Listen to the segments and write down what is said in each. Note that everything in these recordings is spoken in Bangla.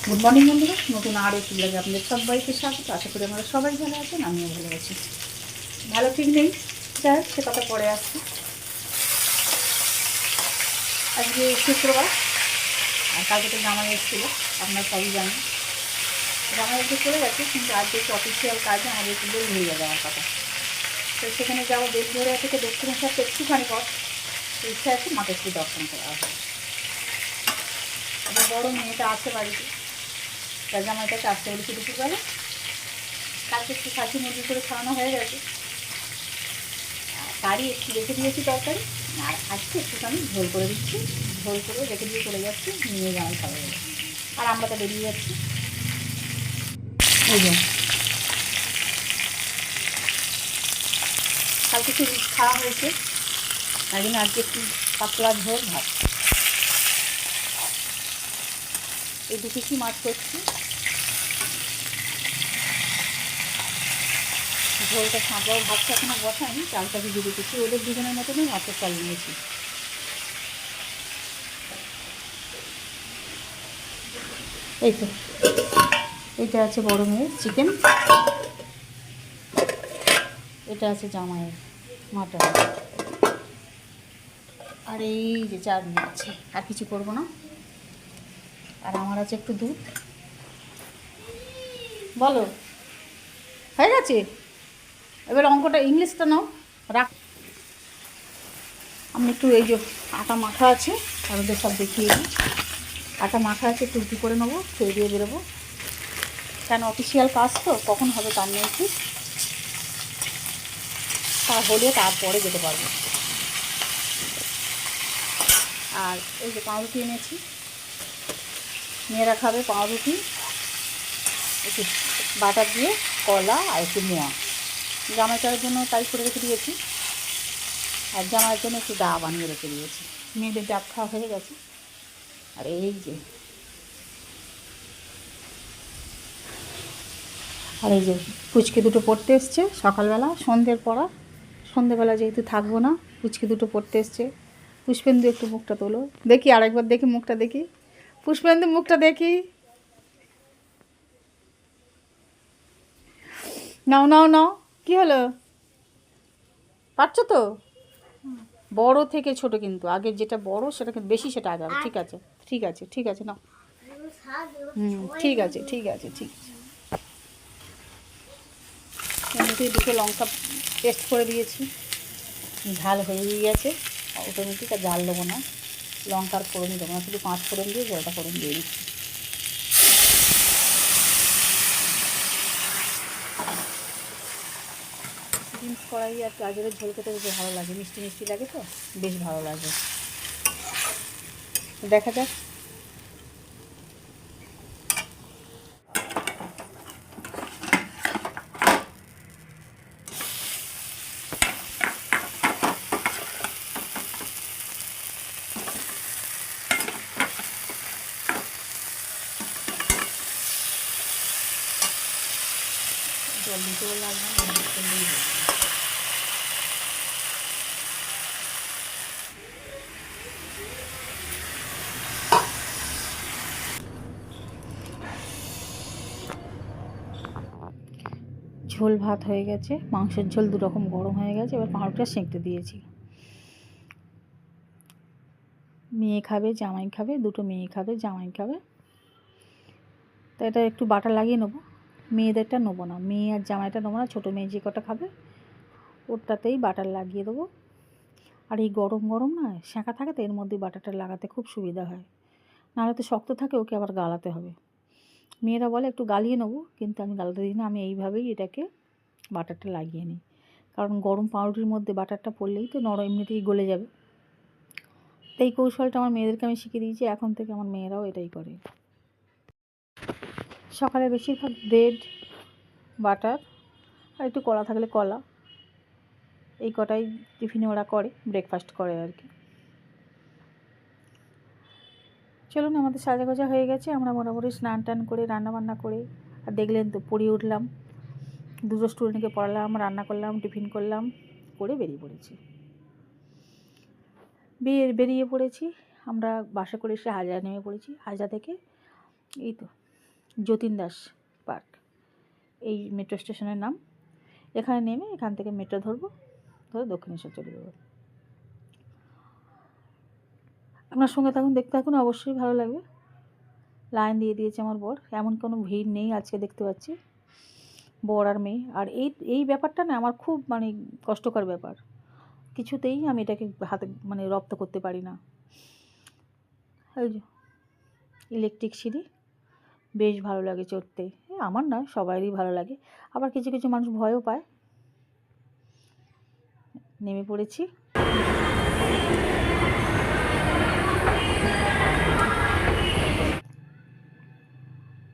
গুড মর্নিং বন্ধুরা, নতুন আর একটু লাগে আপনাদের সবাইকে স্বাগত। আশা করি আমরা সবাই ভালো আছেন, আমিও ভালো আছি। ভালো ঠিক নেই, যাই হোক সে কথা পরে আসছি। আজকে শুক্রবার, আর কালকে তো জামাই এসেছিলো, আপনার সবই জানেন। জামাই একটু চলে গেছে, কিন্তু আজকে একটু অফিসিয়াল কাজে আমাদের একটু দেরি হয়ে যাবে আমার কথা। তো সেখানে যাওয়া বেলঘরিয়া থেকে দক্ষিণেশ্বর তো একটুখানি পথ, ইচ্ছা আছে মাকে একটু দর্শন করা হবে। আমার বড়ো মেয়েটা আছে বাড়িতে, তার জামাইটাকে আসতে বলেছি দুপুরবেলা। কালকে একটু খাসি মুরগি করে খাওয়ানো হয়ে গেছে, কারি একটু রেখে দিয়েছি তরকারি, আর আজকে একটুখানি ঝোল করে দিচ্ছি। ঝোল করে রেখে দিয়ে চলে যাচ্ছি, নিয়ে জামাই খাওয়া যাবে। আর আমরা তো বেরিয়ে যাচ্ছি। এই যে কালকে একটু রিচ খাওয়া হয়েছে, তাই জন্য আজকে একটু পাতলা ঝোল ভাত। এই দু পিসি মাছ করছি, ঝোলটা সাঁতরাও। ভাতটা এখনো বসায়নি, চালটা ভিজে দিতেছি। ওদের দুজনের মতনই মাছের চাল নিয়েছি। এই তো এটা আছে বড় মেয়ের চিকেন, এটা আছে জামাইয়ের মাটন, আর এই যে চাটনি আছে। আর কিছু করবো না। আর আমার আছে একটু দুধ। বলো, হয়ে গেছে? এবার অঙ্কটা ইংলিশটা নাও, রাখ। আমি একটু এই যে আটা মাখা আছে, আর ওদের সব দেখিয়ে দিই। আটা মাখা আছে, একটু রুটি করে নেবো, খেয়ে দিয়ে বেরোবো। কেন, অফিসিয়াল কাজ তো, কখন হবে তার নেই ঠিক। তা হলে তারপরে যেতে পারবো। আর এই যে পাউরুটি এনেছি, মেয়েরা খাবে পাউরুটি, একটু বাটার দিয়ে, কলা আর একটু মোয়া। জামাইটার জন্য তাই করে রেখে দিয়েছি, আর জামাইয়ের জন্য একটু ডাব বানিয়ে রেখে দিয়েছি। মেয়েদের ডাব খাওয়া হয়ে গেছে। আর এই যে পুচকে দুটো পড়তে এসছে সকালবেলা, সন্ধ্যের পড়া। সন্ধ্যেবেলা যেহেতু থাকবো না, পুচকে দুটো পড়তে এসছে। পুষ্পেন্দু একটু মুখটা তোলো দেখি, আরেকবার দেখি মুখটা দেখি। পুষ্পেন্দু মুখটা দেখি। নাও নাও নাও, কী হলো? পারছো তো? বড় থেকে ছোট, কিন্তু আগের যেটা বড় সেটা কিন্তু বেশি, সেটা আগে। ঠিক আছে ঠিক আছে ঠিক আছে, নাও। ঠিক আছে ঠিক আছে ঠিক আছে। এমনিতেই দুটো লঙ্কা পেস্ট করে দিয়েছি, ঝাল হয়ে গেছে অটোমেটিক। আর ঝাল দেবো না, লঙ্কার ফোড়ন দেবো না, শুধু 5 ফোড়ন দিয়ে জলটা ফোড়ন দিয়ে দিচ্ছি। বিনস কড়াই আর গাজরের ঝোল খেতে বেশ ভালো লাগে, মিষ্টি মিষ্টি লাগে তো, বেশ ভালো লাগে। দেখা যাক। জল দিতেও লাগবে না, করলেই হবে। ঝোল ভাত হয়ে গেছে, মাংসের ঝোল দুরকম গরম হয়ে গেছে। এবার পাউরুটিটা সেঁকতে দিয়েছি। মেয়ে খাবে, জামাই খাবে, দুটো মেয়ে খাবে, জামাই খাবে। তো এটা একটু বাটা লাগিয়ে নেবো। মেয়েদেরটা নেবো না, মেয়ে আর জামাইটা নেবো না, ছোটো মেয়ে যে কটা খাবে ওটাতেই বাটার লাগিয়ে দেবো। আর এই গরম গরম না সেঁকা থাকে তো, এর মধ্যে বাটারটা লাগাতে খুব সুবিধা হয়। নাহলে তো শক্ত থাকে, ওকে আবার গালাতে হবে। মেয়েরা বলে একটু গালিয়ে নেবো, কিন্তু আমি গালাতে দিই না। আমি এইভাবেই এটাকে বাটারটা লাগিয়ে নিই, কারণ গরম পাউরুটির মধ্যে বাটারটা পড়লেই তো নরম, এমনিতেই গলে যাবে। তো এই কৌশলটা আমার মেয়েদেরকে আমি শিখিয়ে দিয়েছি, এখন থেকে আমার মেয়েরাও এটাই করে। সকালে বেশিরভাগ ব্রেড, বাটার, আর একটু কলা থাকলে কলা, এই কটাই টিফিনে ওরা করে, ব্রেকফাস্ট করে আর কি। চলুন, আমাদের সাজাগোজা হয়ে গেছে। আমরা মোটামুটি স্নান টান করে রান্নাবান্না করে, আর দেখলেন তো পড়িয়ে উঠলাম, দুটো স্টুডেন্টকে পড়ালাম, রান্না করলাম, টিফিন করলাম, করে বেরিয়ে পড়েছি। বেরিয়ে পড়েছি আমরা। বাসে করে এসে হাজরা নেমে পড়েছি। হাজরা থেকে এই তো যতীন দাস পার্ক, এই মেট্রো স্টেশনের নাম। এখানে নেমে এখান থেকে মেট্রো ধরবো, ধরে দক্ষিণেশ্বর চলে যাবো। আপনার সঙ্গে থাকুন, দেখতে থাকুন, অবশ্যই ভালো লাগবে। লাইন দিয়ে দিয়েছে আমার বর, এমন কোনো ভিড় নেই আজকে, দেখতে পাচ্ছি বর আর মেয়ে। আর এই ব্যাপারটা না আমার খুব মানে কষ্টকর ব্যাপার, কিছুতেই আমি এটাকে হাতে মানে রপ্ত করতে পারি না। ওই যে ইলেকট্রিক সিঁড়ি, বেশ ভালো লাগে চড়তে, আমার নয় সবারই ভালো লাগে, আবার কিছু কিছু মানুষ ভয়ও পায়। নেমে পড়েছি।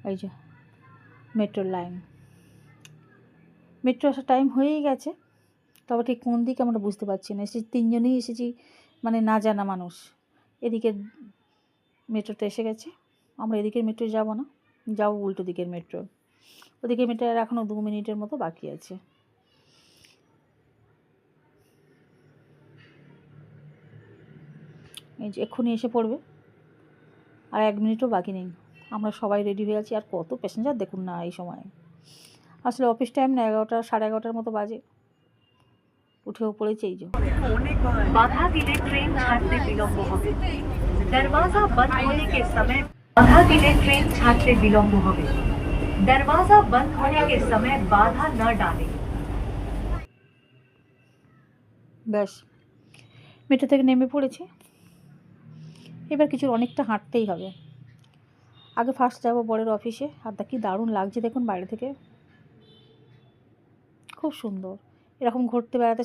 এই যে মেট্রোর লাইন, মেট্রো আসার টাইম হয়েই গেছে, তবে ঠিক কোন দিকে আমরা বুঝতে পারছি না। এসেছি তিনজনেই এসেছি, মানে না জানা মানুষ। এদিকে মেট্রোটা এসে গেছে, আমরা এদিকের মেট্রো যাব না, যাবো উল্টো দিকের মেট্রো। ওদিকে মেট্রো এখনও 2 মিনিটের মতো বাকি আছে। এই যে এক্ষুনি এসে পড়বে, আর 1 মিনিটও বাকি নেই। আমরা সবাই রেডি হয়ে আছি, আর কত প্যাসেঞ্জার দেখুন না এই সময়। আসলে অফিস টাইম না, 11টা 11:30 মতো বাজে, উঠেও পড়েছে। এই যে बाधा दिले ट्रेन छाड़ते विलम्ब হবে, दरवाजा बंद होने के समय बाधा दिले ट्रेन छाड़ते विलम्ब হবে, दरवाजा बंद होने के समय बाधा न डालें। ব্যাস মেট্রো থেকে নেমে পড়েছি। এবার কিছু অনেকটা হাঁটতেই হবে। আগে ফার্স্ট যাব বরের অফিসে। আর কি দারুণ লাগছে দেখুন বাইরে থেকে, খুব সুন্দর এরকম ঘুরতে বেড়াতে।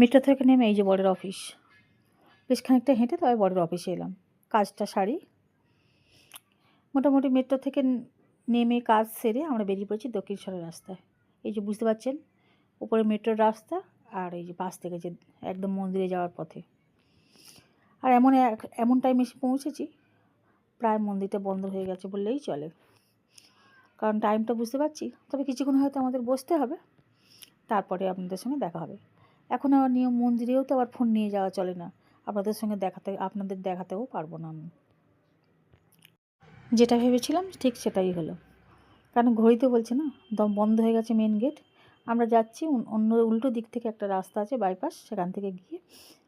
মেট্রো থেকে নেমে এই যে বরের অফিস, বেশ খানিকটা হেঁটে তবে বরের অফিসে এলাম, কাজটা সারি। মোটামুটি মেট্রো থেকে নেমে কাজ সেরে আমরা বেরিয়ে পড়েছি দক্ষিণেশ্বরের রাস্তায়। এই যে বুঝতে পারছেন উপরে মেট্রোর রাস্তা, আর এই যে পাশ থেকে যে একদম মন্দিরে যাওয়ার পথে। আর এমন টাইমে এসে পৌঁছেছি, প্রায় মন্দিরটা বন্ধ হয়ে গেছে বললেই চলে, কারণ টাইমটা বুঝতে পারছি। তবে কিছুক্ষণ হয়তো আমাদের বসতে হবে, তারপরে আপনাদের সঙ্গে দেখা হবে। এখন আবার নিয়ম, মন্দিরেও তো আবার ফোন নিয়ে যাওয়া চলে না, আপনাদের দেখাতেও পারবো না আমি। যেটা ভেবেছিলাম ঠিক সেটাই হলো, কারণ ঘড়িতে বলছে না দম বন্ধ হয়ে গেছে মেন গেট। আমরা যাচ্ছি অন্য উল্টো দিক থেকে একটা রাস্তা আছে বাইপাস, সেখান থেকে গিয়ে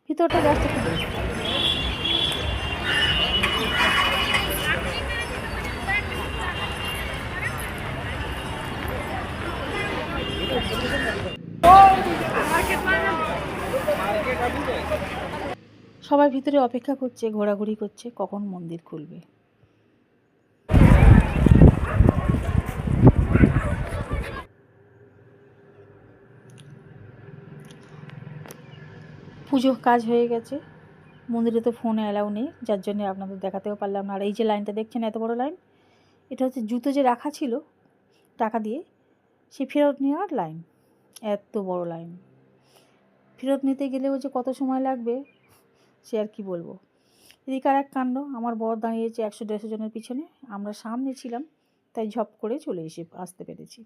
ভিতরটা রাস্তা একটু দেখতে হবে। সবাই ভিতরে অপেক্ষা করছে, ঘোরাঘুরি করছে কখন মন্দির খুলবে। পুজো কাজ হয়ে গেছে, মন্দিরে তো ফোন অ্যালাউ নেই, যার জন্য আপনাদের দেখাতেও পারলাম না। আর এই যে লাইনটা দেখছেন, এত বড় লাইন, এটা হচ্ছে জুতো যে রাখা ছিল টাকা দিয়ে, সে ফেরত নেওয়ার লাইন। এত বড় লাইন, ফেরত নিতে গেলেও যে কত সময় লাগবে সে আর কি বলবো। এদিকে আর এক কাণ্ড, আমার বর দাঁড়িয়েছে 100-150 জনের পিছনে, আমরা সামনে ছিলাম তাই ঝপ করে চলে আসতে পেরেছি।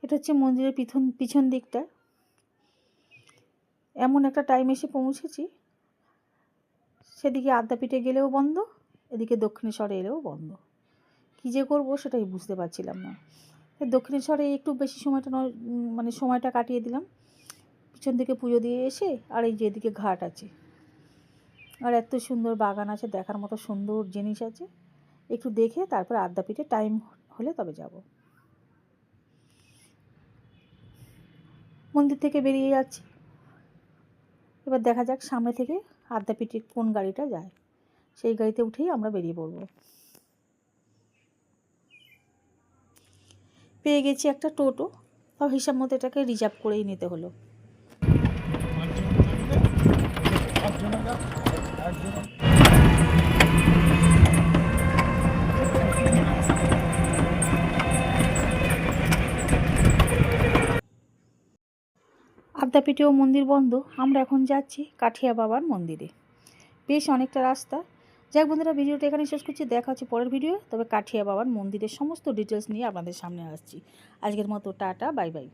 এটা হচ্ছে মন্দিরের পিছন দিকটা। এমন একটা টাইম এসে পৌঁছেছি, সেদিকে আদ্যাপীঠে গেলেও বন্ধ, এদিকে দক্ষিণেশ্বরে এলেও বন্ধ। কী যে করবো সেটাই বুঝতে পারছিলাম না। দক্ষিণেশ্বরে একটু বেশি সময়টা কাটিয়ে দিলাম, পিছন দিকে পুজো দিয়ে এসে। আর এই যে এদিকে ঘাট আছে, আর এত সুন্দর বাগান আছে, দেখার মতো সুন্দর জিনিস আছে, একটু দেখে তারপর আদ্যাপীঠে টাইম হলে তবে যাব। মন্দির থেকে বেরিয়ে যাচ্ছি, এবার দেখা যাক সামনে থেকে আদ্যাপীঠে কোন গাড়িটা যায়, সেই গাড়িতে উঠেই আমরা বেরিয়ে পড়ব। পেয়ে গেছি একটা টোটো, তাও হিসাব মতো এটাকে রিজার্ভ করেই নিতে হলো। আদ্যাপীঠেও মন্দির বন্ধ, আমরা এখন যাচ্ছি কাঠিয়া বাবার মন্দিরে। বেশ অনেকটা রাস্তা। যাক বন্ধুরা, ভিডিওটা এখানে শেষ করছি। দেখা হচ্ছে পরের ভিডিও। তবে কাঠিয়া বাবার মন্দিরের সমস্ত ডিটেলস নিয়ে আপনাদের সামনে আসছি। আজকের মতো টাটা, বাই বাই।